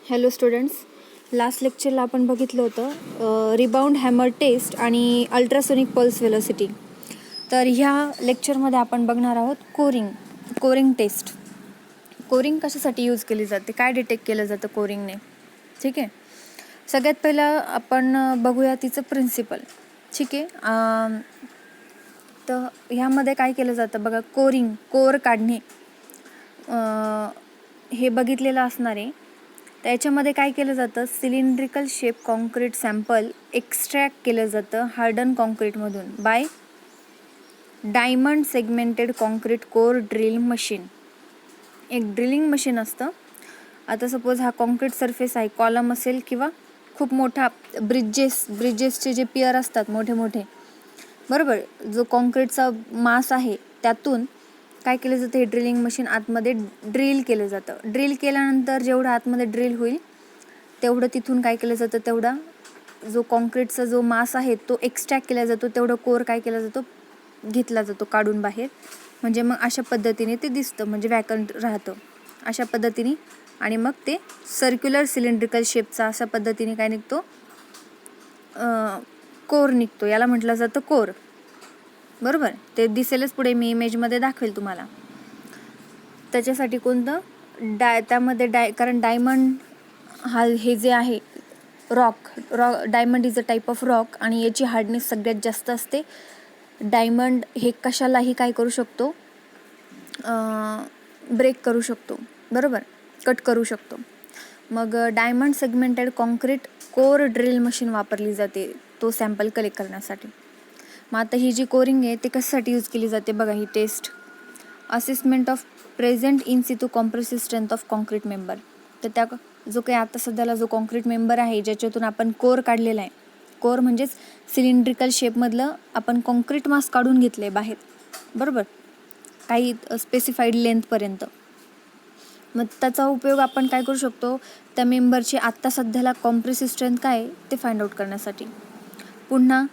Hello students, last लेक्चरला आपण बघितलं होतं रिबाउंड हॅमर टेस्ट आणि अल्ट्रासोनिक पल्स वेलोसिटी. तर ह्या लेक्चरमध्ये आपण बघणार आहोत कोरिंग टेस्ट. कोरिंग कशासाठी यूज केली जाते, काय डिटेक्ट केलं जातं कोरिंगने. ठीक आहे, सगळ्यात पहिलं आपण बघूया तिचं प्रिन्सिपल. ठीक आहे, तर ह्यामध्ये काय केलं जातं बघा, कोर काढणे हे बघितलेलं असणार आहे. त्याच्यामध्ये काय केलं जातं, cylindrical shape concrete sample extract केलं जातं हार्डन कॉन्क्रीटमधून by diamond segmented concrete core drill machine. एक ड्रिलिंग मशीन असतं. आता सपोज हा कॉन्क्रीट सरफेस आहे, कॉलम असेल किंवा खूप मोठा ब्रिजेसचे जे पियर असतात मोठे मोठे, बरोबर, जो कॉन्क्रीटचा मास आहे त्यातून काय केलं जातं, हे ड्रिलिंग मशीन आतमध्ये ड्रिल केलं जातं. ड्रिल केल्यानंतर जेवढं आतमध्ये ड्रिल होईल तेवढं तिथून काय केलं जातं, तेवढा जो कॉन्क्रीटचा जो मास आहे तो एक्स्ट्रॅक्ट केला जातो, तेवढं कोर काय केला जातो, घेतला जातो काढून बाहेर. म्हणजे मग अशा पद्धतीने ते दिसतं, म्हणजे वॅकंट राहतं अशा पद्धतीने. आणि मग ते सर्क्युलर सिलेंड्रिकल शेपचा अशा पद्धतीने काय निघतो, कोर निघतो. याला म्हटलं जातं कोर. बरोबर, ते दिसेलच पुढे, मी इमेजमध्ये दाखवेल तुम्हाला. त्याच्यासाठी कोणतं त्यामध्ये कारण डायमंड हे जे आहे rock diamond is a type of rock आणि याची हार्डनेस सगळ्यात जास्त असते. डायमंड हे कशालाही काय करू शकतो, ब्रेक करू शकतो, बरोबर, कट करू शकतो. मग diamond segmented concrete core drill machine वापरली जाते तो सॅम्पल कलेक्ट करण्यासाठी. मग आता ही जी कोरिंग आहे ते कशासाठी यूज केली जाते बघा, ही test assessment of present in situ compressive strength of concrete member. तर त्या जो काही आता सध्याला जो कॉन्क्रीट मेंबर आहे ज्याच्यातून आपण कोर काढलेला आहे, कोर म्हणजेच सिलेंड्रिकल शेपमधलं आपण कॉन्क्रीट मास काढून घेतले बाहेर, बरोबर, काही स्पेसिफाईड लेंथपर्यंत. मग त्याचा उपयोग आपण काय करू शकतो, त्या मेंबरची आत्ता सध्याला कॉम्प्रेसिव्ह स्ट्रेंथ काय आहे ते फाइंड आउट करण्यासाठी. पुन्हा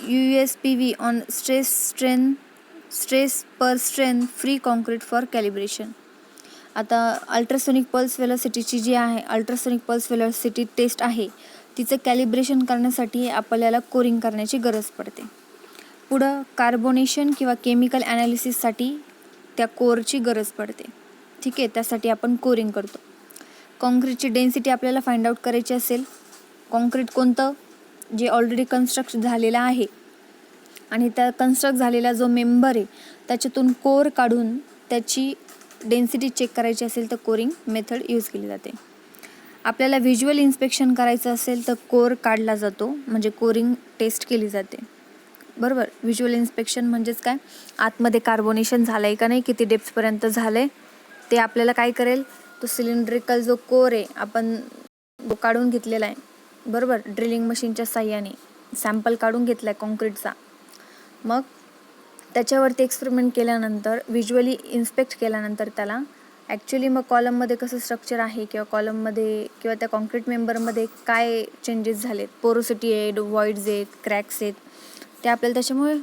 USPV on stress per strength free concrete for calibration. आता अल्ट्रासोनिक पल्स वेलोसिटीची जी आहे, अल्ट्रासोनिक पल्स वेलोसिटी टेस्ट आहे, तिचं कॅलिब्रेशन करण्यासाठी आपल्याला कोरिंग करण्याची गरज पडते. पुढं कार्बोनेशन किंवा केमिकल ॲनालिसिससाठी त्या कोरची गरज पडते. ठीक आहे, त्यासाठी आपण कोरिंग करतो. कॉन्क्रीटची डेन्सिटी आपल्याला फाइंड आउट करायची असेल, कॉन्क्रीट कोणतं जे ऑलरेडी कन्स्ट्रक्ट झालेला आहे आणि त्या कन्स्ट्रक्ट झालेला जो मेंबर आहे त्याच्यातून कोर काढून त्याची डेन्सिटी चेक करायची असेल तर कोरिंग मेथड यूज केली जाते. आपल्याला व्हिज्युअल इन्स्पेक्शन करायचं असेल तर कोर काढला जातो, म्हणजे कोरिंग टेस्ट केली जाते, बरोबर. व्हिज्युअल इन्स्पेक्शन म्हणजेच काय, आतमध्ये कार्बोनेशन झालं आहे का नाही, किती डेप्थपर्यंत झालं आहे ते आपल्याला काय करेल, तो सिलेंड्रिकल जो कोर आहे आपण काढून घेतलेला आहे, बरोबर, ड्रिलिंग मशीनच्या साह्याने सॅम्पल काढून घेतला आहे कॉन्क्रीटचा. मग त्याच्यावरती एक्सपेरिमेंट केल्यानंतर, व्हिज्युअली इन्स्पेक्ट केल्यानंतर त्याला ॲक्च्युली मग कॉलममध्ये कसं स्ट्रक्चर आहे किंवा कॉलममध्ये किंवा त्या कॉन्क्रीट मेंबरमध्ये काय चेंजेस झालेत, पोरोसिटी आहेत, व्हॉइड्स आहेत, क्रॅक्स आहेत, ते आपल्याला त्याच्यामुळे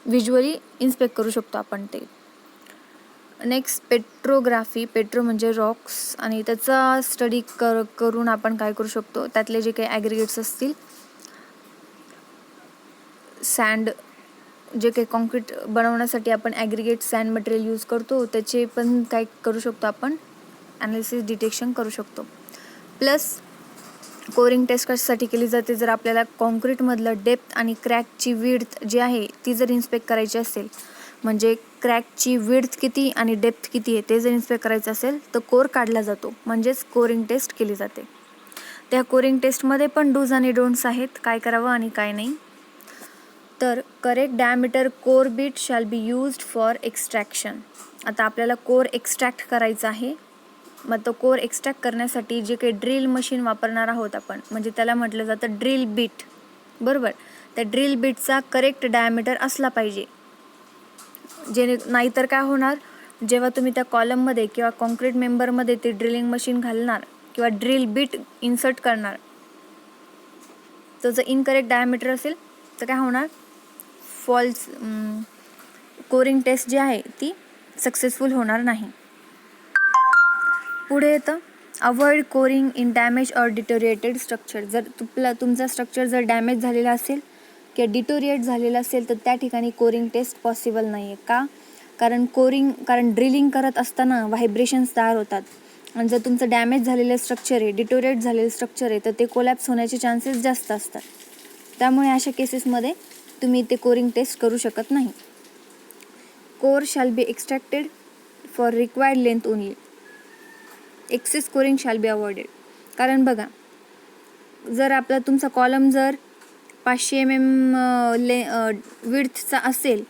व्हिज्युअली इन्स्पेक्ट करू शकतो आपण ते. Next petrography. पेट्रो म्हणजे रॉक्स, आणि त्याचा स्टडी करून आपण काय करू शकतो, त्यातले जे काही ॲग्रिगेट्स असतील, सँड, जे काही कॉन्क्रीट बनवण्यासाठी आपण ॲग्रिगेट सँड मटेरियल यूज करतो त्याचे पण काय करू शकतो, आपण ॲनालिसिस डिटेक्शन करू शकतो. प्लस कोरिंग टेस्ट कशासाठी केली जाते, जर आपल्याला कॉन्क्रीटमधलं डेप्थ आणि क्रॅकची विड्थ जी आहे ती जर इन्स्पेक्ट करायची असेल, म्हणजे क्रॅकची विड्थ किती आणि डेप्थ किती आहे ते जर इन्स्पेक्ट करायचं असेल तर कोर काढला जातो, म्हणजेच कोरिंग टेस्ट केली जाते. त्या कोरिंग टेस्टमध्ये पण डूज आणि डोंट्स आहेत, काय करावं आणि काय नाही. तर correct diameter core bit shall be used for extraction. आता आपल्याला कोर एक्स्ट्रॅक्ट करायचा आहे, मग तो कोर एक्स्ट्रॅक्ट करण्यासाठी जे काही ड्रिल मशीन वापरणार आहोत आपण, म्हणजे त्याला म्हटलं जातं ड्रिल बीट, बरोबर. त्या ड्रिल बीटचा करेक्ट डायमीटर असला पाहिजे, नाहीतर काय होणार, जेव्हा तुम्ही त्या कॉलममध्ये किंवा कॉन्क्रीट मेंबरमध्ये ते ड्रिलिंग मशीन घालणार किंवा ड्रिल बीट इन्सर्ट करणार, तो जर इनकरेक्ट डायमीटर असेल तर काय होणार, कोरिंग टेस्ट जी आहे ती सक्सेसफुल होणार नाही. पुढे येतं avoid Koring in damage or deteriorated structure. जर तुमचा स्ट्रक्चर जर डॅमेज झालेला असेल किंवा डिटोरिएट झालेला असेल तर त्या ठिकाणी कोरिंग टेस्ट पॉसिबल नाही आहे. का? कारण ड्रिलिंग करत असताना व्हायब्रेशन्स तयार होतात आणि जर तुमचं डॅमेज झालेलं स्ट्रक्चर आहे, डिटोरिएट झालेलं स्ट्रक्चर आहे, तर ते कोलॅप्स होण्याचे चान्सेस जास्त असतात. त्यामुळे अशा केसेसमध्ये तुम्ही ते कोरिंग टेस्ट करू शकत नाही. Core shall be extracted for required length only. Excess coring shall be avoided. कारण बघा, जर तुमचा कॉलम जर 500 mm विड्थचा असेल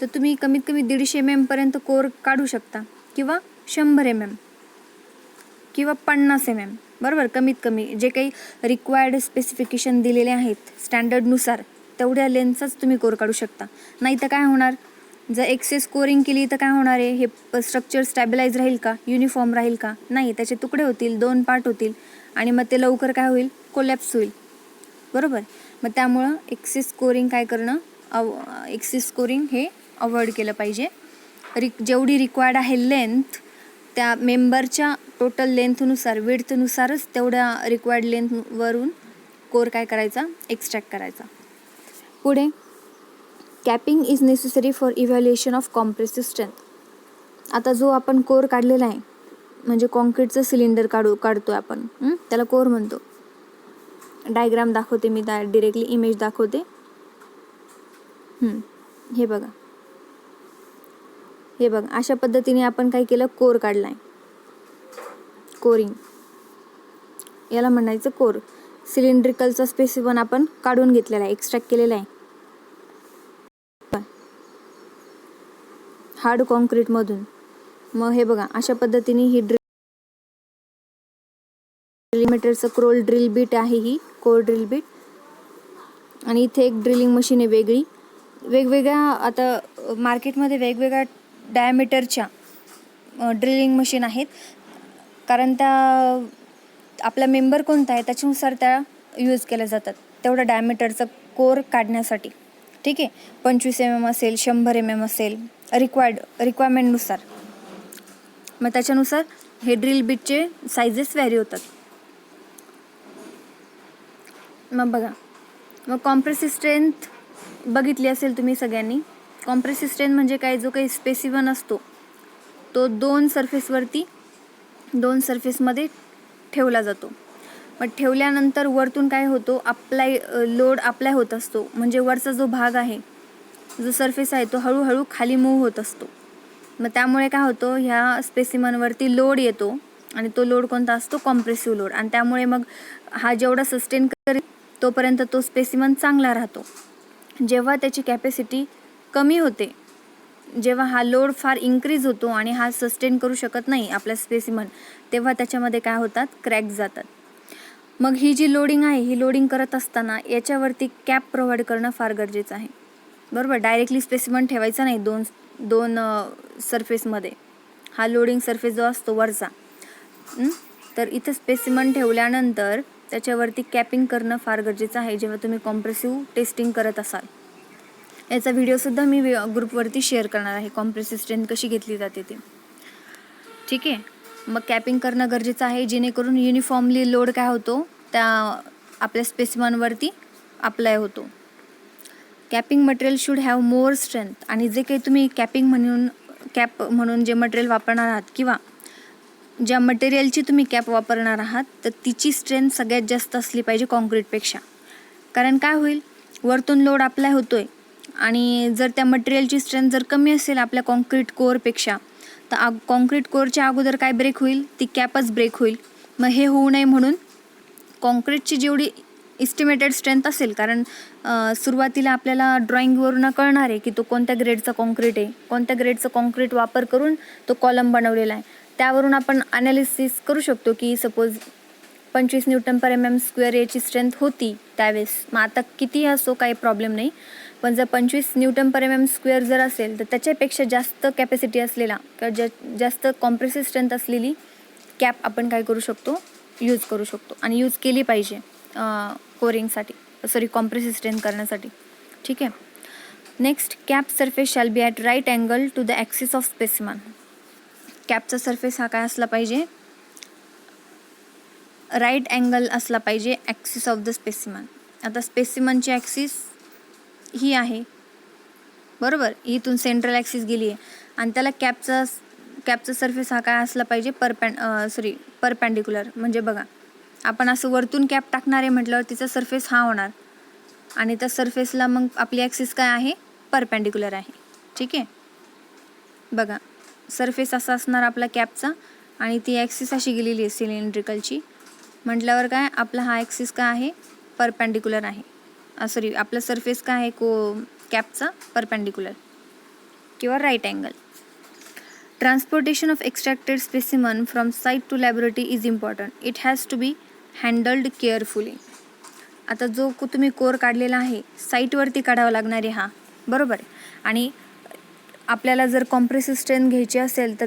तर तुम्ही कमीत कमी 150 mm पर्यंत कोर काढू शकता किंवा 100 mm किंवा 50 mm, बरोबर. कमीत कमी जे काही रिक्वायर्ड स्पेसिफिकेशन दिलेले आहेत स्टँडर्डनुसार तेवढ्या लेंथचाच तुम्ही कोर काढू शकता. नाही तर काय होणार, जर एक्सेस कोरिंग केली तर काय होणार आहे, हे स्ट्रक्चर स्टॅबिलाइज राहील का, युनिफॉर्म राहील का? नाही, त्याचे तुकडे होतील, 2 पार्ट होतील आणि मग ते लवकर काय होईल, कोलॅप्स होईल, बरोबर. मग त्यामुळं एक्सेस कोरिंग एक्सेस कोरिंग हे अवॉइड केलं पाहिजे. जेवढी रिक्वायर्ड आहे लेंथ त्या मेंबरच्या टोटल लेंथनुसार, विड्थनुसारच तेवढ्या रिक्वायर्ड लेंथवरून कोर काय करायचा, एक्स्ट्रॅक्ट करायचा. पुढे capping is necessary for evaluation of compressive strength. आता जो आपण कोर काढलेला आहे म्हणजे कॉन्क्रीटचं सिलेंडर काढतो आपण, त्याला कोर म्हणतो. डायग्राम दाखवते मी, डिरेक्टली इमेज दाखवते. हे बघा अशा पद्धतीने आपण काय केलं, कोर काढलाय. कोरिंग याला म्हणायचं कोर. सिलेंड्रिकलचा स्पेसिमन आपण काढून घेतलेला आहे, एक्स्ट्रॅक्ट केलेला आहे हार्ड कॉन्क्रीट मधून. मग हे बघा अशा पद्धतीने ही मीटरचं क्रोल ड्रिल बीट आहे, ही कोर ड्रिल बीट. आणि इथे एक ड्रिलिंग मशीन आहे वेगळी. वेगवेगळ्या आता मार्केटमध्ये वेगवेगळ्या डायमीटरच्या ड्रिलिंग मशीन आहेत. कारण त्या आपला मेंबर कोणता आहे त्याच्यानुसार त्या यूज केल्या जातात तेवढा डायमीटरचं कोर काढण्यासाठी. ठीक आहे, 25 mm असेल, 100 mm असेल, रिक्वायरमेंटनुसार. मग त्याच्यानुसार हे ड्रिल बीटचे सायझेस व्हॅरी होतात. मग बघा, मग कॉम्प्रेसिव्ह स्ट्रेंथ बघितली असेल तुम्ही सगळ्यांनी. कॉम्प्रेसिव्ह स्ट्रेंथ म्हणजे काय, जो काही स्पेसिमन असतो तो 2 सरफेसमध्ये ठेवला जातो. मग ठेवल्यानंतर वरतून काय होतो, लोड अप्लाय होत असतो. म्हणजे वरचा जो भाग आहे, जो सरफेस आहे तो हळूहळू खाली मूव्ह होत असतो. मग त्यामुळे काय होतं, ह्या स्पेसिमनवरती लोड येतो आणि तो लोड कोणता असतो, कॉम्प्रेसिव्ह लोड. आणि त्यामुळे मग हा जेवढा सस्टेन करेल तोपर्यंत तो स्पेसिमन चांगला राहतो. जेव्हा त्याची कॅपॅसिटी कमी होते, जेव्हा हा लोड फार इन्क्रीज होतो आणि हा सस्टेन करू शकत नाही आपला स्पेसिमन, तेव्हा त्याच्यामध्ये काय होतात, क्रॅक जातात. मग ही जी लोडिंग आहे, ही लोडिंग करत असताना याच्यावरती कॅप प्रोव्हाइड करणं फार गरजेचं आहे, बरोबर. डायरेक्टली स्पेसिमन ठेवायचा नाही दोन सरफेसमध्ये. हा लोडिंग सरफेस जो असतो वरचा, तर इथं स्पेसिमन ठेवल्यानंतर त्याच्यावरती कॅपिंग करणं फार गरजेचं आहे जेव्हा तुम्ही कॉम्प्रेसिव्ह टेस्टिंग करत असाल. याचा व्हिडिओसुद्धा मी ग्रुपवरती शेअर करणार आहे, कॉम्प्रेसिव्ह स्ट्रेंथ कशी घेतली जाते ते. ठीक आहे, मग कॅपिंग करणं गरजेचं आहे जेणेकरून युनिफॉर्मली लोड काय होतो, त्या आपल्या स्पेसिमनवरती अप्लाय होतो. Capping material should have more strength. आणि जे काही तुम्ही कॅप म्हणून जे मटेरियल वापरणार आहात किंवा ज्या मटेरियलची तुम्ही कॅप वापरणार आहात तर तिची स्ट्रेंथ सगळ्यात जास्त असली पाहिजे कॉन्क्रीटपेक्षा. कारण काय होईल, वरतून लोड अप्लाय होतोय आणि जर त्या मटेरियलची स्ट्रेंथ जर कमी असेल आपल्या कॉन्क्रीट कोअरपेक्षा, तर कॉन्क्रीट कोअरच्या अगोदर काय ब्रेक होईल, ती कॅपच ब्रेक होईल. मग हे होऊ नये म्हणून कॉन्क्रीटची जेवढी इस्टिमेटेड स्ट्रेंथ असेल, कारण सुरुवातीला आपल्याला ड्रॉइंगवरून कळणार आहे की तो कोणत्या ग्रेडचा कॉन्क्रीट आहे, कोणत्या ग्रेडचं कॉन्क्रीट वापर करून तो कॉलम बनवलेला आहे. त्यावरून आपण ॲनालिसिस करू शकतो की सपोज 25 Nm/mm² याची स्ट्रेंथ होती त्यावेळेस. मग आता किती असो काही प्रॉब्लेम नाही, पण जर 25 Nm/mm² जर असेल तर त्याच्यापेक्षा जास्त कॅपॅसिटी असलेला किंवा जास्त कॉम्प्रेसिव्ह स्ट्रेंथ असलेली कॅप आपण काय करू शकतो, यूज करू शकतो आणि यूज केली पाहिजे कॉम्प्रेसिव्ह स्ट्रेंथ करण्यासाठी. ठीक आहे. Next, cap surface shall be at right angle to the axis of specimen. कॅपचा सरफेस हा काय असला पाहिजे, राईट अँगल असला पाहिजे ॲक्सिस ऑफ द स्पेसिमन. आता स्पेसिमनची ॲक्सिस ही आहे, बरोबर, इथून सेंट्रल ॲक्सिस गेली आहे आणि त्याला कॅपचा सरफेस हा काय असला पाहिजे, परपॅन्डिक्युलर. म्हणजे बघा, आपण असं वरतून कॅप टाकणार आहे म्हटल्यावर तिचा सरफेस हा होणार आणि त्या सरफेसला मग आपली ॲक्सिस काय आहे, परपॅन्डिक्युलर आहे. ठीक आहे, बघा सरफेस असा असणार आपला कॅपचा आणि ती ॲक्सिस अशी गेलेली आहे सिलेंड्रिकलची म्हटल्यावर काय आपला हा ॲक्सिस काय आहे, परपॅन्डिक्युलर आहे. आपला सरफेस काय आहे कॅपचा परपॅन्डिक्युलर किंवा right angle. Transportation of extracted specimen from site to laboratory is important. It has to be handled carefully. आता जो तुम्ही कोर काढलेला आहे साईटवरती काढावा लागणार आहे हा, बरोबर. आणि आपल्याला जर कॉम्प्रेसिव स्ट्रेंथ घ्यायची असेल तर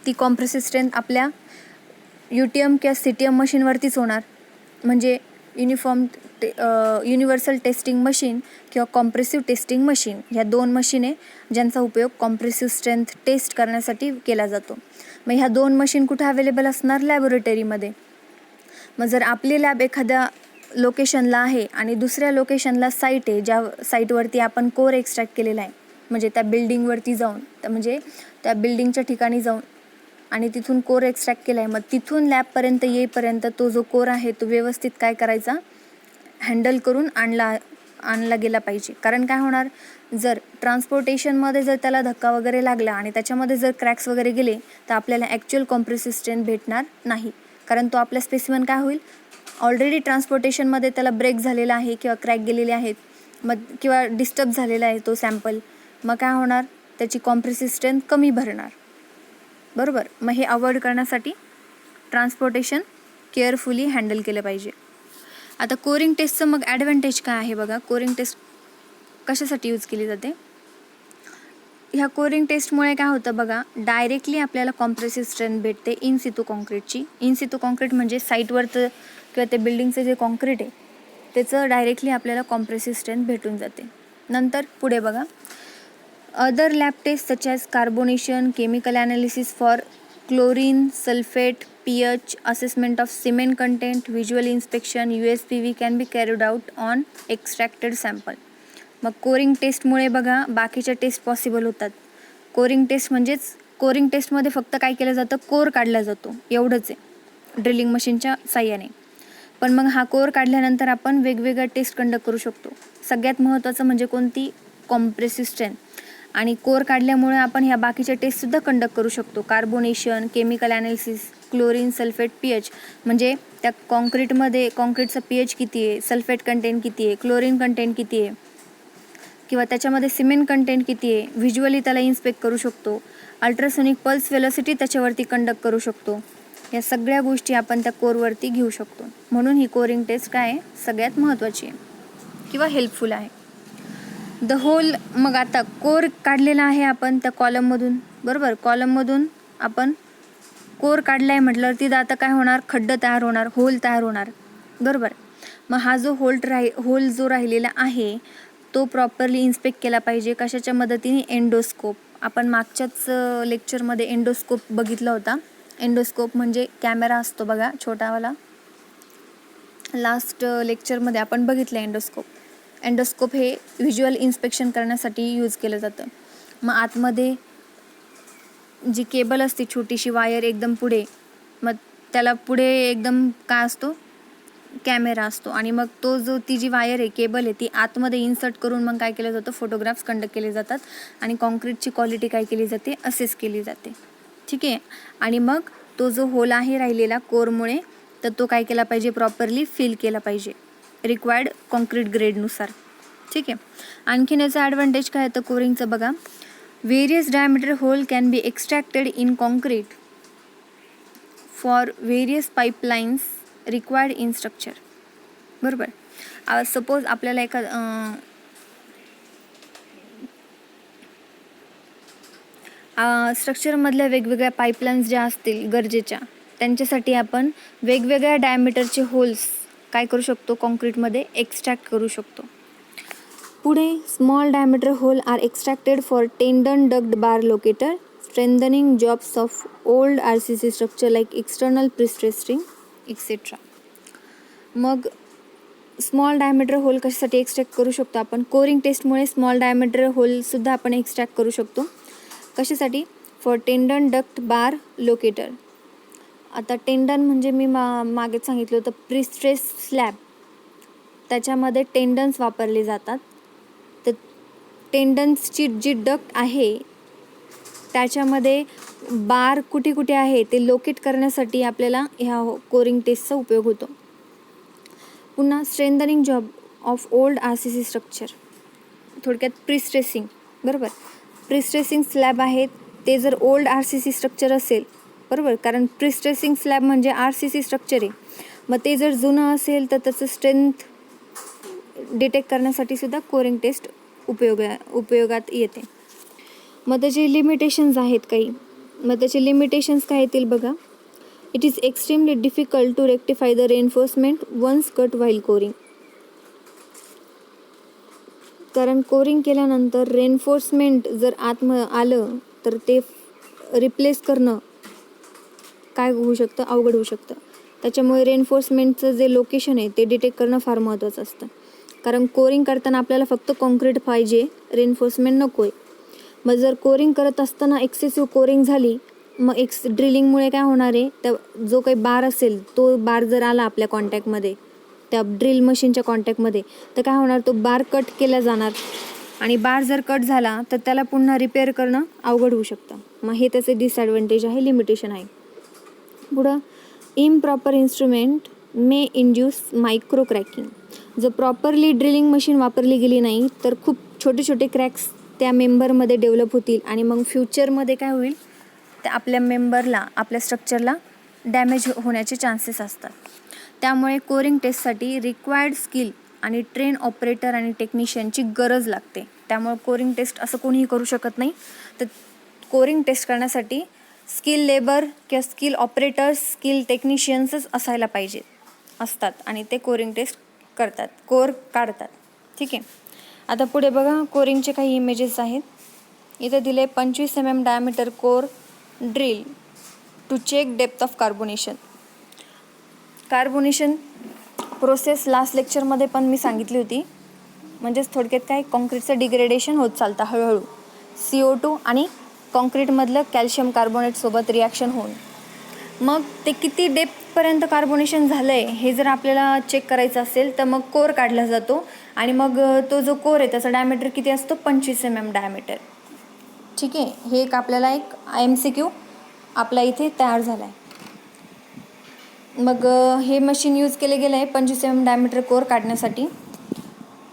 ती कॉम्प्रेसिव स्ट्रेंथ आपल्या UTM किंवा CTM मशीनवरतीच होणार. म्हणजे युनिव्हर्सल टेस्टिंग मशीन किंवा कॉम्प्रेसिव्ह टेस्टिंग मशीन, ह्या 2 मशीन आहे ज्यांचा उपयोग कॉम्प्रेसिव्ह स्ट्रेंथ टेस्ट करण्यासाठी केला जातो. मग ह्या 2 मशीन कुठे अवेलेबल असणार, लॅबोरेटरीमध्ये. मग जर आपली लॅब एखाद्या लोकेशनला आहे आणि दुसऱ्या लोकेशनला साईट आहे ज्या साईटवरती आपण कोर एक्स्ट्रॅक्ट केलेला आहे, म्हणजे त्या बिल्डिंगवरती जाऊन, म्हणजे त्या बिल्डिंगच्या ठिकाणी जाऊन आणि तिथून कोर एक्स्ट्रॅक्ट केला आहे, मग तिथून लॅबपर्यंत येईपर्यंत तो जो कोर आहे तो व्यवस्थित काय करायचा, हँडल करून आणला गेला पाहिजे. कारण काय होणार, जर ट्रान्सपोर्टेशनमध्ये जर त्याला धक्का वगैरे लागला आणि त्याच्यामध्ये जर क्रॅक्स वगैरे गेले तर आपल्याला ॲक्च्युअल कॉम्प्रेसिव्ह स्ट्रेंथ भेटणार नाही. कारण तो आपला स्पेसिमन काय होईल, ऑलरेडी ट्रान्सपोर्टेशनमध्ये त्याला ब्रेक झालेला आहे किंवा क्रॅक गेलेले आहेत, मग किंवा डिस्टर्ब झालेला आहे तो सॅम्पल, मग काय होणार, त्याची कॉम्प्रेसिव्ह स्ट्रेंथ कमी भरणार, बरोबर. मग हे अवॉइड करण्यासाठी ट्रान्सपोर्टेशन केअरफुली हँडल केलं पाहिजे. आता कोरिंग टेस्टचं मग ॲडव्हान्टेज काय आहे बघा. कोरिंग टेस्ट कशासाठी यूज केली जाते, ह्या कोरिंग टेस्टमुळे काय होतं बघा, डायरेक्टली आपल्याला कॉम्प्रेसिव्ह स्ट्रेंथ भेटते इन सितू कॉन्क्रीटची. इन सितू कॉन्क्रीट म्हणजे साईटवरचं किंवा ते बिल्डिंगचं जे कॉन्क्रीट आहे त्याचं डायरेक्टली आपल्याला कॉम्प्रेसिव्ह स्ट्रेंथ भेटून जाते. नंतर पुढे बघा, other lab test such as carbonation, chemical analysis for chlorine, sulphate, pH, assessment of cement content, visual inspection, USPV can be carried out on extracted sample. मग कोरिंग टेस्टमुळे बघा बाकीच्या टेस्ट पॉसिबल होतात. कोरिंग टेस्ट म्हणजेच कोरिंग टेस्टमध्ये फक्त काय केलं जातं, कोर काढला जातो, एवढंच आहे ड्रिलिंग मशीनच्या साह्याने. पण मग हा कोर काढल्यानंतर आपण वेगवेगळ्या टेस्ट कंडक्ट करू शकतो. सगळ्यात महत्त्वाचं म्हणजे कोणती, कॉम्प्रेसिव्ह स्ट्रेंथ. आणि कोर काढल्यामुळे आपण ह्या बाकीच्या टेस्टसुद्धा कंडक्ट करू शकतो, carbonation, chemical analysis, chlorine, sulphate, pH. म्हणजे त्या कॉन्क्रीटचा pH किती आहे, सल्फेट कंटेंट किती आहे, क्लोरीन कंटेंट किती आहे, किंवा त्याच्यामध्ये सिमेंट कंटेंट किती आहे, व्हिज्युअली त्याला इन्स्पेक्ट करू शकतो. अल्ट्रासोनिक पल्स वेलोसिटी त्याच्यावरती कंडक्ट करू शकतो. या सगळ्या गोष्टी आपण त्या कोरवरती घेऊ शकतो. म्हणून ही कोरिंग टेस्ट काय आहे, सगळ्यात महत्त्वाची आहे किंवा हेल्पफुल आहे. द होल, मग आता कोर काढलेला आहे आपण त्या कॉलममधून, बरोबर. कॉलममधून आपण कोर काढला आहे म्हटल्यावर तिथं आता काय होणार, खड्डं तयार होणार, होल तयार होणार, बरोबर. मग हा जो होल जो राहिलेला आहे तो प्रॉपरली इन्स्पेक्ट केला पाहिजे. कशाच्या मदतीने, एंडोस्कोप. आपण मागच्याच लेक्चरमध्ये एंडोस्कोप बघितला होता. एंडोस्कोप म्हणजे कॅमेरा असतो बघा छोटावाला, लास्ट लेक्चरमध्ये आपण बघितलं एंडोस्कोप. एंडोस्कोप हे व्हिज्युअल इन्स्पेक्शन करण्यासाठी यूज केलं जातं. मग आतमध्ये जी केबल असते छोटीशी वायर एकदम पुढे, मग त्याला पुढे एकदम काय असतो, कॅमेरा असतो. आणि मग ती जी वायर आहे, केबल आहे, ती आतमध्ये इन्सर्ट करून मग काय केलं जातं, फोटोग्राफ्स कंडक्ट केले जातात आणि कॉन्क्रीटची क्वालिटी काय केली जाते, असेस केली जाते. ठीक आहे. आणि मग तो जो होल आहे राहिलेला कोरमुळे, तर तो काय केला पाहिजे, प्रॉपरली फिल केला पाहिजे रिक्वायर्ड कॉन्क्रीट ग्रेडनुसार. ठीक आहे. आणखीन याचा ॲडव्हान्टेज काय आहे तर कोरिंगचं बघा, various diameter hole can be extracted in concrete for various pipelines required in structure, बरोबर. सपोज आपल्याला स्ट्रक्चरमधल्या वेगवेगळ्या पाईपलाईन्स ज्या असतील गरजेच्या, त्यांच्यासाठी आपण वेगवेगळ्या डायमीटरचे होल्स काय करू शकतो, कॉन्क्रीटमध्ये एक्स्ट्रॅक्ट करू शकतो. पुढे small diameter hole are extracted for tendon duct bar locator, strengthening jobs of old RCC structure like external prestressing etcetera. मग स्मॉल डायमीटर होल कशासाठी एक्स्ट्रॅक्ट करू शकतो आपण? कोरिंग टेस्टमुळे स्मॉल डायमीटर होलसुद्धा आपण एक्स्ट्रॅक्ट करू शकतो. कशासाठी? For tendon duct bar locator. आता टेंडन म्हणजे मी मागेच सांगितलं होतं प्रीस्ट्रेस स्लॅब, त्याच्यामध्ये टेंडन्स वापरले जातात. तर टेंडन्सची जी डक्ट आहे त्याच्यामध्ये बार कुठे कुठे आहे ते लोकेट करण्यासाठी आपल्याला ह्या कोरिंग टेस्टचा उपयोग होतो. पुन्हा strengthening job of old RCC structure, थोडक्यात प्रीस्ट्रेसिंग. बरोबर, प्रीस्ट्रेसिंग स्लॅब आहेत ते जर ओल्ड RCC स्ट्रक्चर असेल, बरोबर, कारण प्रीस्ट्रेसिंग स्लॅब म्हणजे RCC स्ट्रक्चर आहे, मग ते जर जुनं असेल तर त्याचं स्ट्रेंथ डिटेक्ट करण्यासाठी सुद्धा कोरिंग टेस्ट उपयोगात येते. मग त्याचे लिमिटेशन्स आहेत काही. मग त्याचे लिमिटेशन्स काय येतील बघा. It is extremely difficult to rectify the reinforcement once cut while coring. कारण कोरिंग केल्यानंतर रेनफोर्समेंट जर आलं तर ते रिप्लेस करणं काय होऊ शकतं, अवघड होऊ शकतं. त्याच्यामुळे रेनफोर्समेंटचं जे लोकेशन आहे ते डिटेक्ट करणं फार महत्त्वाचं असतं. कारण कोरिंग करताना आपल्याला फक्त कॉन्क्रीट पाहिजे, रेनफोर्समेंट नको आहे. मग जर कोरिंग करत असताना एक्सेसिव्ह कोरिंग झाली, मग ड्रिलिंगमुळे काय होणार आहे, त्या जो काही बार असेल तो बार जर आला आपल्या कॉन्टॅक्टमध्ये, त्या ड्रिल मशीनच्या कॉन्टॅक्टमध्ये, तर काय होणार, तो बार कट केला जाणार आणि बार जर कट झाला तर त्याला पुन्हा रिपेअर करणं अवघड होऊ शकतं. मग हे त्याचे डिसॲडव्हान्टेज आहे, लिमिटेशन आहे. पुढं इम्प्रॉपर इन्स्ट्रुमेंट मे इंड्यूस मायक्रो क्रॅकिंग. जर प्रॉपरली ड्रिलिंग मशीन वापरली गेली नाही तर खूप छोटे छोटे क्रॅक्स त्या मेंबरमध्ये डेव्हलप होतील आणि मग फ्युचरमध्ये काय होईल, त्या आपल्या मेंबरला, आपल्या स्ट्रक्चरला डॅमेज होण्याचे चान्सेस असतात. त्यामुळे कोरिंग टेस्टसाठी रिक्वायर्ड स्किल आणि ट्रेन ऑपरेटर आणि टेक्निशियनची गरज लागते. त्यामुळे कोरिंग टेस्ट असं कोणीही करू शकत नाही. तर कोरिंग टेस्ट करण्यासाठी स्किल लेबर किंवा स्किल ऑपरेटर्स, स्किल टेक्निशियन्सच असायला असतात आणि ते कोरिंग टेस्ट करतात, कोर काढतात. ठीक आहे. आता पुढे बघा, कोरिंगचे काही इमेजेस आहेत. इथे दिले 25 mm diameter core drill to check depth of carbonation. Carbonation process last लेक्चरमध्ये पण मी सांगितली होती. म्हणजेच थोडक्यात काय, कॉन्क्रीटचं डिग्रेडेशन होत चालतं हळूहळू, CO2 आणि कॉन्क्रीटमधलं कॅल्शियम कार्बोनेटसोबत रिॲक्शन होऊन. मग ते किती डेप्थपर्यंत कार्बोनेशन झालं आहे हे जर आपल्याला चेक करायचं असेल तर मग कोर काढला जातो आणि मग तो जो कोर आहे त्याचा डायमीटर किती असतो, 25 mm डायमीटर. ठीक आहे. हे एक आपल्याला एक MCQ आपला इथे तयार झाला आहे. मग हे मशीन यूज केले गेलं आहे 25 mm डायमीटर कोर काढण्यासाठी.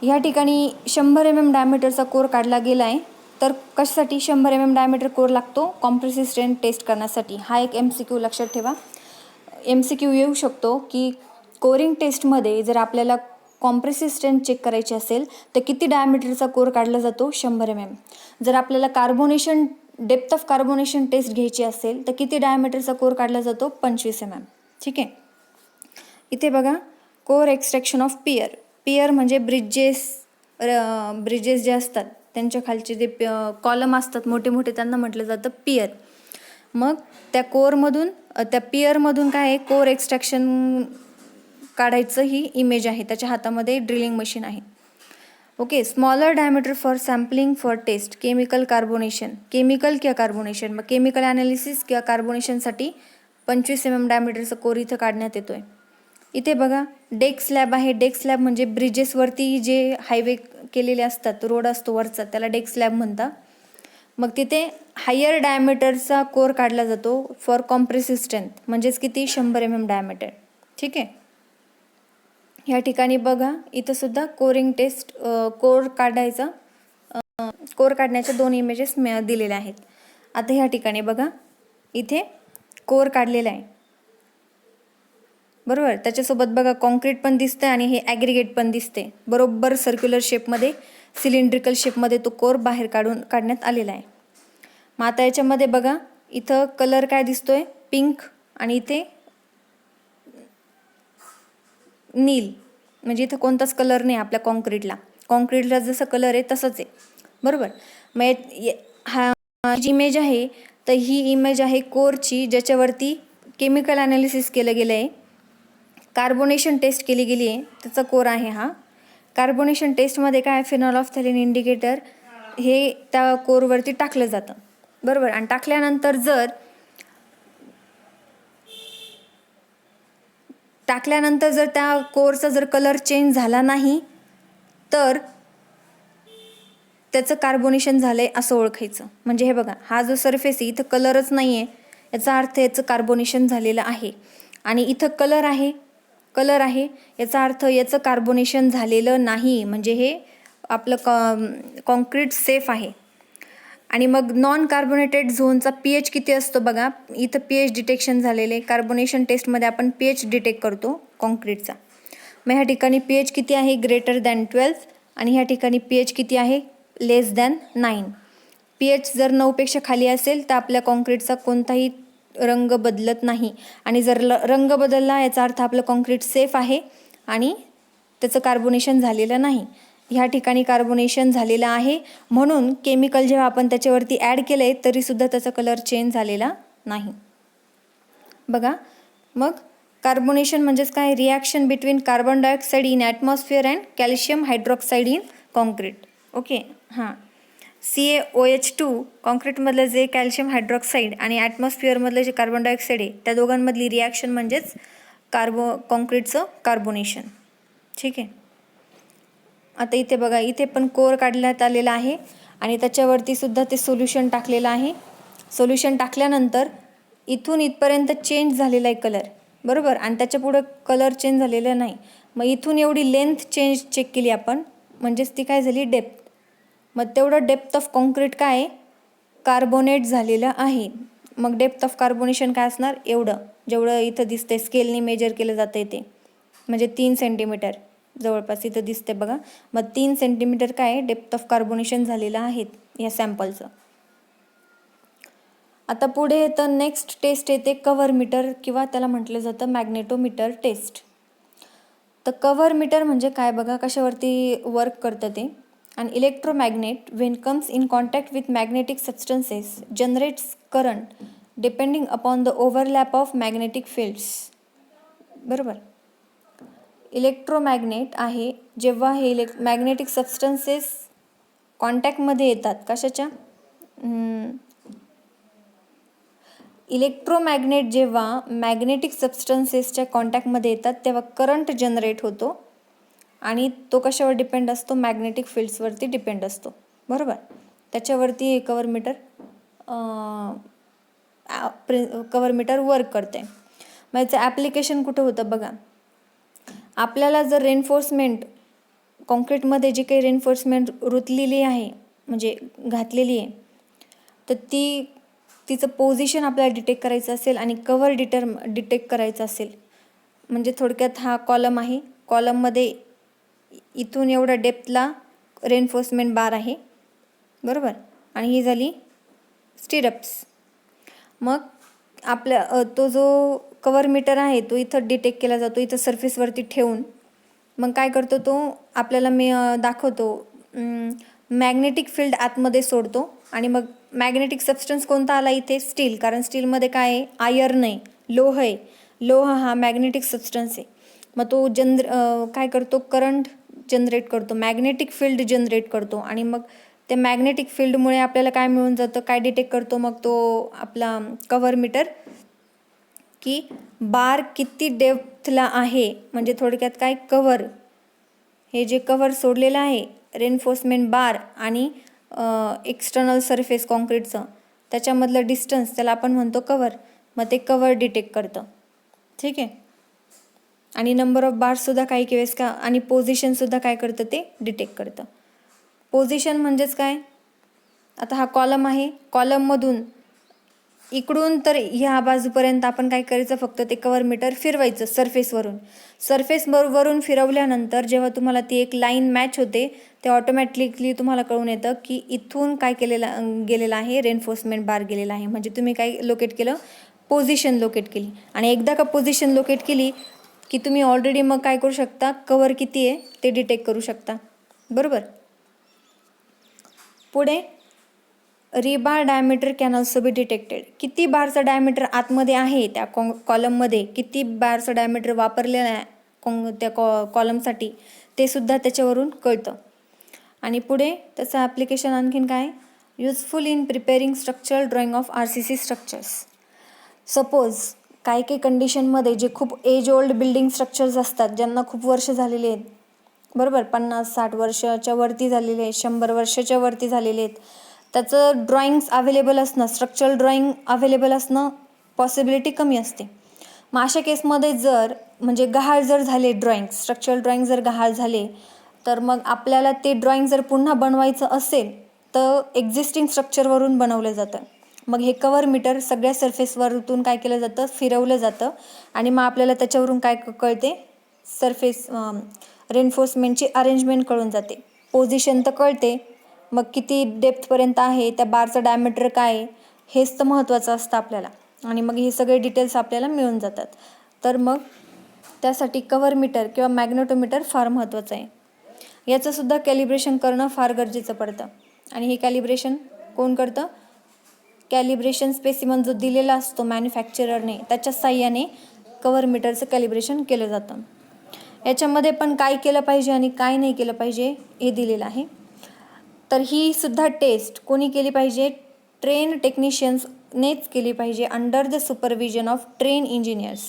ह्या ठिकाणी 100 mm डायमीटरचा कोर काढला गेला आहे. तर कशासाठी 100 mm डायमीटर कोर लागतो? कॉम्प्रेसिव्ह स्ट्रेंथ टेस्ट करण्यासाठी. हा एक MCQ लक्षात ठेवा. MCQ येऊ शकतो की कोरिंग टेस्टमध्ये जर आपल्याला कॉम्प्रेसिव्ह स्ट्रेंथ चेक करायची असेल तर किती डायमीटरचा कोर काढला जातो? 100 mm. जर आपल्याला डेप्थ ऑफ कार्बोनेशन टेस्ट घ्यायची असेल तर किती डायमीटरचा कोर काढला जातो? 25 mm. ठीक आहे. इथे बघा, कोर एक्स्ट्रॅक्शन ऑफ पियर म्हणजे ब्रिजेस जे असतात त्यांच्या खालचे जे कॉलम असतात मोठे मोठे, त्यांना म्हटलं जातं पियर. मग त्या कोरमधून, त्या पियरमधून काय आहे, कोर एक्स्ट्रॅक्शन काढायचं ही इमेज आहे. त्याच्या हातामध्ये ड्रिलिंग मशीन आहे. Okay. Smaller diameter for sampling for test chemical carbonation, chemical किंवा कार्बोनेशन. मग केमिकल ॲनालिसिस किंवा कार्बोनेशनसाठी 25 mm डायमीटरचा कोर इथं काढण्यात येतोय. इथे बघा, डेक स्लॅब आहे. डेक स्लॅब म्हणजे ब्रिजेसवरती जे हायवे केलेले असतात, रोड असतो वरचा, त्याला डेक स्लॅब म्हणतात. मग तिथे हायर डायमीटरचा कोर काढला जातो फॉर कॉम्प्रेसिव्ह स्ट्रेंथ, म्हणजेच किती, 100 mm डायमीटर. ठीक आहे. ह्या ठिकाणी बघा, इथं सुद्धा कोरिंग टेस्ट, कोर काढण्याच्या 2 इमेजेस दिलेल्या आहेत. आता ह्या ठिकाणी बघा, इथे कोर काढलेला आहे, बरोबर. त्याच्यासोबत बघा कॉन्क्रीट पण दिसतंय आणि हे ॲग्रिगेट पण दिसते. बरोबर सर्क्युलर शेपमध्ये, सिलेंड्रिकल शेपमध्ये तो कोर बाहेर काढण्यात आलेला आहे. मग आता याच्यामध्ये बघा, इथं कलर काय दिसतोय, पिंक, आणि इथे नील. म्हणजे इथं कोणताच कलर नाही आपल्या कॉन्क्रीटला जसं कलर आहे तसंच आहे, बरोबर. मग हा जी इमेज आहे तर ही इमेज आहे कोरची, ज्याच्यावरती केमिकल ॲनालिसिस केलं गेलं आहे. कार्बोनेशन टेस्ट केली गेली आहे, त्याचा कोर आहे हा. कार्बोनेशन टेस्टमध्ये काय फिनॉल्फ्थालीन इंडिकेटर हे त्या कोरवरती टाकलं जातं, बरोबर. आणि टाकल्यानंतर जर त्या कोरचा जर कलर चेंज झाला नाही तर त्याचं कार्बोनेशन झालंय असं ओळखायचं. म्हणजे हे बघा, हा जो सरफेस आहे इथं कलरच नाही आहे, याचा अर्थ याचं कार्बोनेशन झालेलं आहे. आणि इथं कलर आहे याचा अर्थ याचं कार्बोनेशन झालेलं नाही, म्हणजे हे आपलं कॉन्क्रीट सेफ आहे. आणि मग नॉन कार्बोनेटेड झोनचा pH किती असतो बघा, इथं pH डिटेक्शन झालेले. कार्बोनेशन टेस्टमध्ये आपण pH डिटेक्ट करतो कॉन्क्रीटचा. मग ह्या ठिकाणी pH किती आहे, ग्रेटर दॅन 12, आणि ह्या ठिकाणी pH किती आहे, लेस दॅन 9. pH जर 9पेक्षा खाली असेल तर आपल्या कॉन्क्रीटचा कोणताही रंग बदलत नाही. आणि जर रंग बदलला याचा अर्थ आपलं कॉन्क्रीट सेफ आहे आणि त्याचं कार्बोनेशन झालेलं नाही. ह्या ठिकाणी कार्बोनेशन झालेलं आहे, म्हणून केमिकल जेव्हा आपण त्याच्यावरती ॲड केलं आहे तरीसुद्धा त्याचा कलर चेंज झालेला नाही. बघा, मग कार्बोनेशन म्हणजेच काय, reaction between carbon dioxide in atmosphere and calcium hydroxide in concrete. Okay, हां. CaOH2 कॉन्क्रीटमधलं जे कॅल्शियम हायड्रॉक्साईड आणि ॲटमॉस्फिअरमधलं जे कार्बन डायऑक्साईड आहे त्या दोघांमधली रिॲक्शन म्हणजेच कॉन्क्रीटचं कार्बोनेशन. ठीक आहे. आता इथे बघा, इथे पण कोर काढण्यात आलेला आहे आणि त्याच्यावरती सुद्धा ते सोल्युशन टाकलेलं आहे. सोल्युशन टाकल्यानंतर इथून इथपर्यंत चेंज झालेला आहे कलर, बरोबर. आणि त्याच्या पुढं कलर चेंज झालेला नाही. मग इथून एवढी लेंथ चेंज चेक केली आपण, म्हणजेच ती काय झाली, डेप्थ. मग तेवढं डेप्थ ऑफ कॉन्क्रीट काय आहे, कार्बोनेट झालेलं आहे. मग डेप्थ ऑफ कार्बोनेशन काय असणार, एवढं जेवढं इथं दिसते स्केलनी मेजर केलं जातं ते, म्हणजे 3 सेंटीमीटर जवळपास इथं दिसते बघा. मग 3 सेंटीमीटर काय डेप्थ ऑफ कार्बोनेशन झालेलं आहे या सॅम्पलचं. आता पुढे येतं नेक्स्ट टेस्ट येते कव्हर मीटर, किंवा त्याला म्हटलं जातं मॅग्नेटोमीटर टेस्ट. तर कव्हर मीटर म्हणजे काय बघा, कशावरती वर्क करतं ते. An electromagnet, when comes in contact with magnetic substances, generates current depending upon the overlap of magnetic fields. बरोबर. इलेक्ट्रोमॅग्नेट आहे, जेव्हा हे मॅग्नेटिक सबस्टन्सेस कॉन्टॅक्टमध्ये येतात, कशाच्या, इलेक्ट्रोमॅग्नेट जेव्हा मॅग्नेटिक सबस्टन्सेसच्या कॉन्टॅक्टमध्ये येतात तेव्हा करंट जनरेट होतो आणि तो कशावर डिपेंड असतो, मॅग्नेटिक फील्ड्सवरती डिपेंड असतो, बरोबर. त्याच्यावरती कव्हर मीटर वर्क करते. मग याचं ॲप्लिकेशन कुठं होतं बघा, आपल्याला जर रेनफोर्समेंट कॉन्क्रीटमध्ये जी काही रेनफोर्समेंट रुतलेली आहे म्हणजे घातलेली आहे, तर तिचं पोझिशन आपल्याला डिटेक्ट करायचं असेल आणि कव्हर डिटेक्ट करायचं असेल, म्हणजे थोडक्यात हा कॉलम आहे, कॉलममध्ये इथून एवढा डेप्थला रेनफोर्समेंट बार आहे, बरोबर. आणि ही झाली स्टिरप्स. मग आपल्या तो जो कव्हर मीटर आहे तो इथं डिटेक्ट केला जातो, इथं सरफेसवरती ठेवून. मग काय करतो तो, आपल्याला मी दाखवतो, मॅग्नेटिक फील्ड आतमध्ये सोडतो. आणि मग मॅग्नेटिक सबस्टन्स कोणता आला इथे, स्टील, कारण स्टीलमध्ये काय आहे, आयर्न आहे, लोह आहे. लोह हा मॅग्नेटिक सबस्टन्स आहे. मग तो काय करतो, करंट जनरेट करतो, मॅग्नेटिक फील्ड जनरेट करतो. आणि मग त्या मॅग्नेटिक फील्डमुळे आपल्याला काय मिळून जातं, काय डिटेक्ट करतो मग तो आपला कव्हर मीटर, की बार किती डेप्थला आहे. म्हणजे थोडक्यात काय, कव्हर, हे जे कव्हर सोडलेलं आहे रेनफोर्समेंट बार आणि एक्सटर्नल सरफेस कॉन्क्रीटचं, त्याच्यामधलं डिस्टन्स, त्याला आपण म्हणतो कव्हर. मग ते कव्हर डिटेक्ट करतं, ठीक आहे. आणि नंबर ऑफ बार्ससुद्धा काही केस का, आणि पोझिशनसुद्धा काय करतं, ते डिटेक्ट करतं. पोझिशन म्हणजेच काय, आता हा कॉलम आहे, कॉलममधून इकडून तर ह्या बाजूपर्यंत आपण काय करायचं, फक्त ते कव्हर मीटर फिरवायचं सरफेसवरून फिरवल्यानंतर जेव्हा तुम्हाला ती एक लाईन मॅच होते ते ऑटोमॅटिकली तुम्हाला कळून येतं की इथून काय गेलेलं आहे, रेनफोर्समेंट बार गेलेला आहे. म्हणजे तुम्ही काय लोकेट केलं, पोझिशन लोकेट केली. आणि एकदा का पोझिशन लोकेट केली की तुम्ही ऑलरेडी मग काय करू शकता, कव्हर किती आहे ते डिटेक्ट करू शकता, बरोबर. पुढे रिबार diameter can also be detected. किती बारचं डायमीटर आतमध्ये आहे त्या कॉलममध्ये, किती बारचं डायमीटर वापरलेलं आहे त्या कॉलमसाठी, ते सुद्धा त्याच्यावरून कळतं. आणि पुढे त्याचं ॲप्लिकेशन आणखीन काय, useful in preparing structural drawing of RCC structures. Suppose काही कंडिशनमध्ये जे खूप एज ओल्ड बिल्डिंग स्ट्रक्चर्स असतात, ज्यांना खूप वर्ष झालेले आहेत, बरोबर, 50-60 वर्षाच्या वरती झालेले आहेत, 100 वर्षाच्या वरती झालेले आहेत, त्याचं ड्रॉइंग्स अवेलेबल असणं, स्ट्रक्चरल ड्रॉइंग अवेलेबल असणं पॉसिबिलिटी कमी असते. मग अशा केसमध्ये जर म्हणजे गहाळ जर झाले ड्रॉइंग, स्ट्रक्चरल ड्रॉइंग जर गहाळ झाले, तर मग आपल्याला ते ड्रॉइंग जर पुन्हा बनवायचं असेल तर एक्झिस्टिंग स्ट्रक्चरवरून बनवलं जातं. मग हे कव्हर मीटर सगळ्या सरफेसवरून काय केलं जातं, फिरवलं जातं आणि मग आपल्याला त्याच्यावरून काय कळते, सरफेस रेन्फोर्समेंटची अरेंजमेंट कळून जाते, पोझिशन तर कळते, मग किती डेप्थपर्यंत आहे, त्या बारचं डायमीटर काय आहे, हेच तर महत्त्वाचं असतं आपल्याला. आणि मग हे सगळे डिटेल्स आपल्याला मिळून जातात. तर मग त्यासाठी कव्हर मीटर किंवा मॅग्नेटोमीटर फार महत्त्वाचं आहे. याचंसुद्धा कॅलिब्रेशन करणं फार गरजेचं पडतं. आणि हे कॅलिब्रेशन कोण करतं, कॅलिब्रेशन स्पेसिमन जो दिलेला असतो मॅन्युफॅक्चररने, त्याच्या साह्याने कव्हर मीटरचं कॅलिब्रेशन केलं जातं. याच्यामध्ये पण काय केलं पाहिजे आणि काय नाही केलं पाहिजे हे दिलेलं आहे. तर ही सुद्धा टेस्ट कोणी केली पाहिजे, ट्रेन टेक्निशियन्सनेच केली पाहिजे, under the supervision of train engineers.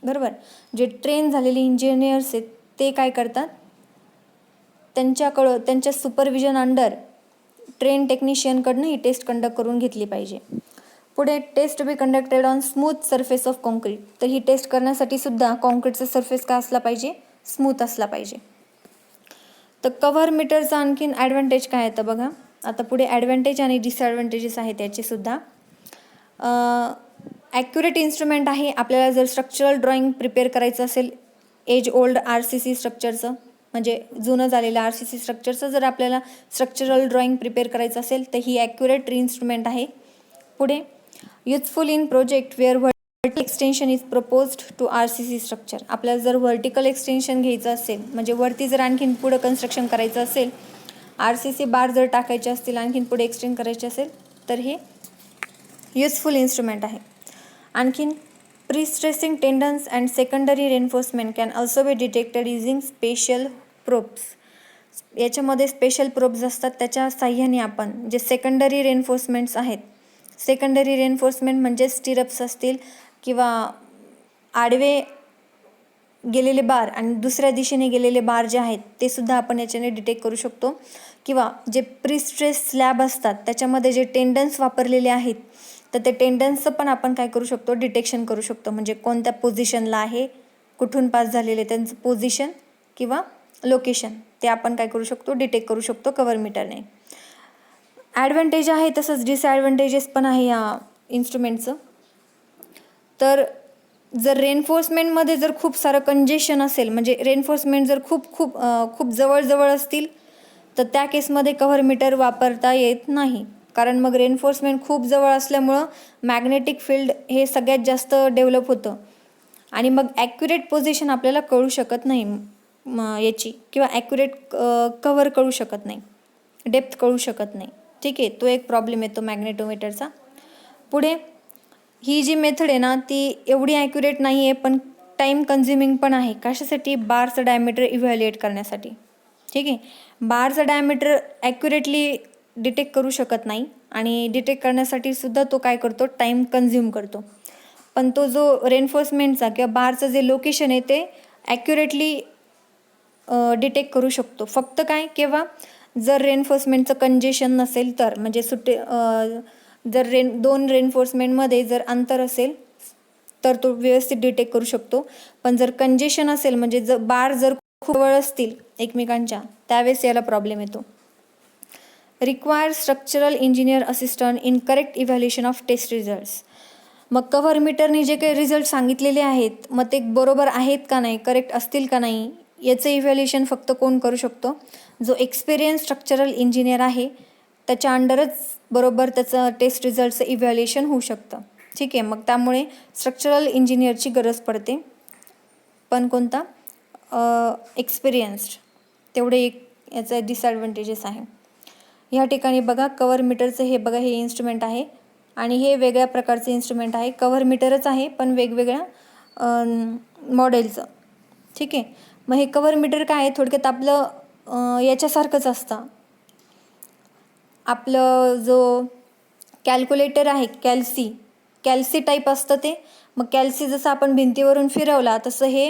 बरोबर, जे ट्रेन झालेले इंजिनियर्स आहेत ते काय करतात, त्यांच्या सुपरविजन अंडर ट्रेन टेक्निशियनकडनं ही टेस्ट कंडक्ट करून घेतली पाहिजे. पुढे test be conducted on smooth surface of concrete. तर ही टेस्ट करण्यासाठी सुद्धा कॉन्क्रीटचा सरफेस काय असला पाहिजे, स्मूथ असला पाहिजे. तर कव्हर मीटरचा आणखीन ॲडव्हान्टेज काय आहे तर बघा, आता पुढे ॲडव्हान्टेज आणि डिसॲडव्हान्टेजेस आहेत त्याचेसुद्धा. ॲक्युरेट इन्स्ट्रुमेंट आहे. आपल्याला जर स्ट्रक्चरल ड्रॉइंग प्रिपेअर करायचं असेल एज ओल्ड RCC स्ट्रक्चरचं, म्हणजे जुनं झालेलं RCC स्ट्रक्चरचं जर आपल्याला स्ट्रक्चरल ड्रॉइंग प्रिपेअर करायचं असेल तर ही ॲक्युरेट इन्स्ट्रुमेंट आहे. पुढे useful in project where vertical extension is proposed to RCC structure. आपल्याला जर व्हर्टिकल एक्सटेन्शन घ्यायचं असेल, म्हणजे वरती जर आणखीन पुढं कन्स्ट्रक्शन करायचं असेल, RCC बार जर टाकायचे असतील, आणखीन पुढे एक्सटेंड करायचे असेल, तर हे युजफुल इन्स्ट्रुमेंट आहे. आणखीन prestressing tendons and secondary reinforcement can also be detected using special probes. याच्यामध्ये स्पेशल प्रोब्स असतात, त्याच्या साह्याने आपण जे सेकंडरी रेन्फोर्समेंट्स आहेत, सेकंडरी रेन्फोर्समेंट म्हणजे स्टिरप्स असतील किंवा आडवे गेलेले बार आणि दुसऱ्या दिशेने गेलेले बार जे आहेत ते सुद्धा आपण याच्याने डिटेक्ट करू शकतो. किंवा जे प्रीस्ट्रेस स्लॅब असतात त्याच्यामध्ये जे टेंडन्स वापरलेले आहेत, तर ते टेंडन्सचं पण आपण काय करू शकतो, डिटेक्शन करू शकतो. म्हणजे कोणत्या पोझिशनला आहे, कुठून पास झालेले, त्यांचं पोझिशन किंवा लोकेशन ते आपण काय करू शकतो, डिटेक्ट करू शकतो कव्हर मीटरने. ॲडव्हान्टेज आहे तसंच डिसॲडव्हान्टेजेस पण आहे या इन्स्ट्रुमेंटचं. तर जर रेन्फोर्समेंटमध्ये जर खूप सारं कंजेशन असेल, म्हणजे रेन्फोर्समेंट जर खूप जवळ असतील, तर त्या केसमध्ये कव्हर मीटर वापरता येत नाही. कारण मग रेन्फोर्समेंट खूप जवळ असल्यामुळं मॅग्नेटिक फील्ड हे सगळ्यात जास्त डेव्हलप होतं आणि मग ॲक्युरेट पोझिशन आपल्याला कळू शकत नाही याची, किंवा ॲक्युरेट कव्हर कळू शकत नाही, डेप्थ कळू शकत नाही. ठीक आहे, तो एक प्रॉब्लेम येतो मॅग्नेटोमीटरचा. पुढे ही जी मेथड आहे ना ती एवढी ॲक्युरेट नाही आहे, पण टाईम कन्झ्युमिंग पण आहे. कशासाठी, बारचं डायमीटर इव्हॅल्युएट करण्यासाठी. ठीक आहे, बारचं डायमीटर ॲक्युरेटली डिटेक्ट करू शकत नाही आणि डिटेक्ट करण्यासाठी सुद्धा तो काय करतो, टाईम कन्झ्युम करतो. पण तो जो रेन्फोर्समेंटचा किंवा बारचं जे लोकेशन आहे ते ॲक्युरेटली डिटेक्ट करू शकतो. फक्त काय, केव्हा, जर रेन्फोर्समेंटचं कंजेशन नसेल तर, म्हणजे जर दोन रेन्फोर्समेंटमध्ये जर अंतर असेल तर तो व्यवस्थित डिटेक्ट करू शकतो. पण जर कंजेशन असेल, म्हणजे जर बार जर खूप जवळ असतील एकमेकांच्या, त्यावेळेस याला प्रॉब्लेम येतो. Require structural engineer assistant in correct evaluation of test results. मग कव्हर मीटरने जे काही रिझल्ट सांगितलेले आहेत, मग ते बरोबर आहेत का नाही, करेक्ट असतील का नाही, याचं इव्हॅल्युएशन फक्त कोण करू शकतो, जो एक्सपिरियन्स स्ट्रक्चरल इंजिनियर आहे त्याच्या अंडरच बरोबर त्याचं टेस्ट रिझल्टचं इव्हॅल्युएशन होऊ शकतं. ठीक आहे, मग त्यामुळे स्ट्रक्चरल इंजिनियरची गरज पडते. पण कोणता, एक्सपिरियन्स्ड, तेवढे एक याचा डिसॲडव्हान्टेजेस आहे. ह्या ठिकाणी बघा कव्हर मीटरचं हे बघा हे इन्स्ट्रुमेंट आहे आणि हे वेगळ्या प्रकारचे इन्स्ट्रुमेंट आहे. कव्हर मीटरच आहे पण वेगवेगळ्या मॉडेलचं. ठीक आहे. मग हे कव्हर मीटर काय आहे, थोडक्यात आपलं याच्यासारखंच असतं. आपलं जो कॅल्क्युलेटर आहे कॅल्सी टाईप असतं ते. मग कॅल्सी जसं आपण भिंतीवरून फिरवला तसं हे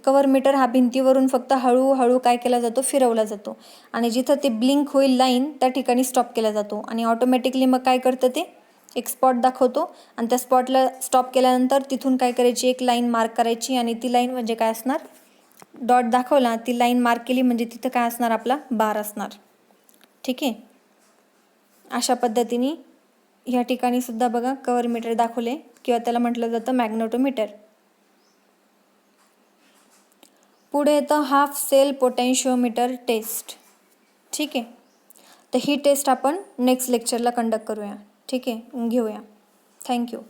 कव्हर मीटर हा भिंतीवरून फक्त हळूहळू काय केला जातो, फिरवला जातो आणि जिथं ते ब्लिंक होईल लाईन त्या ठिकाणी स्टॉप केला जातो आणि ऑटोमॅटिकली मग काय करतं ते एक स्पॉट दाखवतो आणि त्या स्पॉटला स्टॉप केल्यानंतर तिथून काय करायची, एक लाईन मार्क करायची आणि ती लाईन म्हणजे काय असणार, डॉट दाखवला ती लाईन मार्क केली म्हणजे तिथं काय असणार, आपला बार असणार. ठीक आहे. अशा पद्धतीने ह्या ठिकाणी सुद्धा बघा कव्हर मीटर दाखवले किंवा त्याला म्हटलं जातं मॅग्नेटोमीटर. पुढे येतं हाफ सेल पोटेन्शिओमीटर टेस्ट. ठीक आहे. तर ही टेस्ट आपण नेक्स्ट लेक्चरला कंडक्ट करूया. ठीक आहे, घेऊया. थँक्यू.